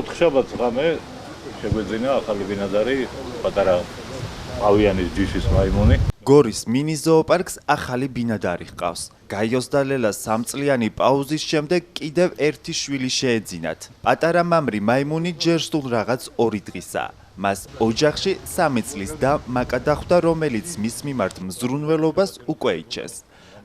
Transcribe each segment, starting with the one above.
ოთხშაბათს ღამე შეგვეძინა ახალი ბინადარი პატარა ავიანის ჯიშის მაიმუნი. გორის მინი ზოოპარკს ახალი ბინადარი ჰყავს. გაიოსდა ლელა 3 წლიანი პაუზის შემდეგ კიდევ ერთი შვილი შეეძინათ. პატარა მამრი მაიმუნი ჯერ სულ რაღაც 2 დღისაა. მას ოჯახში 3 წლის და მაკა დახვდა, რომელიც მის მიმართ მზრუნველობას უკვე იჩენს.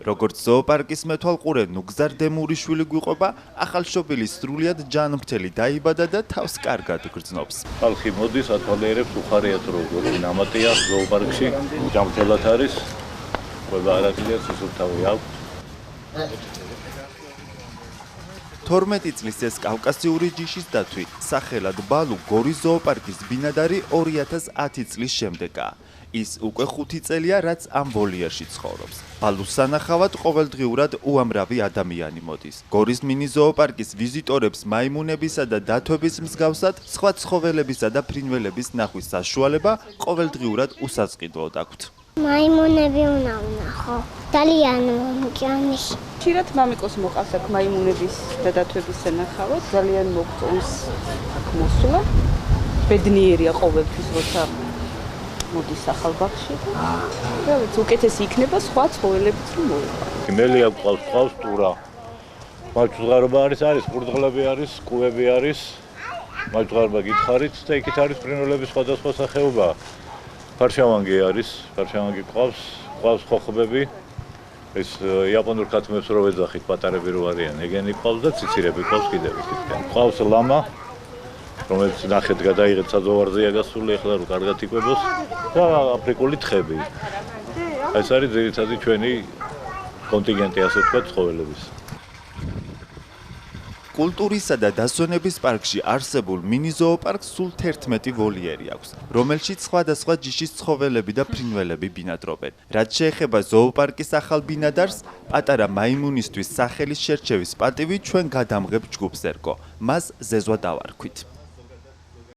როგორც ზოოპარკის მეთვალყურე ნუგზარ დემურიშვილი გვიყვება, ახალშობილი სრულიად ჯანმრთელი დაიბადა და თავს კარგად გრძნობს. ხალხი მოდის, ათვალიერებს, უხარიათ როგორ ნამატია ზოოპარკში, ჯანმრთელად არის, ყველა არაძლია სისუფთავე აქვს. 12 წლის ეს კავკასიური ჯიშის დათვი სახელად ბალუ გორის ზოოპარკის ბინადარი 2010 წლის შემდეგაა. ის უკვე 5 წელია, რაც ამ ვოლიერში ცხოვრობს. ბალუს სანახავად ყოველდღიურად უამრავი ადამიანი მოდის. გორის მინი ზოოპარკის ვიზიტორებს მაიმუნებისა და დათვების მსგავსად სხვა ცხოველებისა და ფრინველების ნახვის საშუალება ყოველდღიურად უსაწყიდლოდ აქვთ. მაიმუნები უნდა ვნახო. ძალიან მჭამის. ხშირად მამიკოს მოყავს აქ მაიმუნების და დათვების სანახავად, ძალიან მოგწონს აქ მოსვლა. ბედნიერია ყოველთვის, როცა მოდის ახალბაღში და უკეთესი იქნება სხვა ცხოველებიც რომ მოეყვა. მელია გვყავს ტურა. მაჩვზღარობა არის, ყურდღლები არის, კუები არის. მაჩვზღარობა გითხარით და იქით არის ფრინველების სხვადასხვა სახეობა. ფარშავანგი არის, ფარშავანგი გვყავს ხოხბები. ეს იაპონურ ქათმებს რო ვეძახით, პატარები რო არიან, ეგენი გვყავს და ციცირები გვყავს კიდევ იქითკენ. გვყავს ლამა, რომელიც ნახეთ გადაიღეთ საძოვარზეა გასული, ახლა რო კარგად იკვებოს და აფრიკული თხები. ეს არის ძირითადი ჩვენი კონტინგენტი, ასე ვთქვათ, ცხოველების. კულტურისა და დასვენების პარკში არსებულ მინი ზოოპარკს სულ 11 ვოლიერი აქვს, რომელშიც სხვადასხვა ჯიშის ცხოველები და ფრინველები ბინადრობენ. რაც შეეხება ზოოპარკის ახალ ბინადარს, პატარა მაიმუნისთვის სახელის შერჩევის პატივი ჩვენ გადამღებ ჯგუფს ერგო. მას ზეზვა დავარქვით.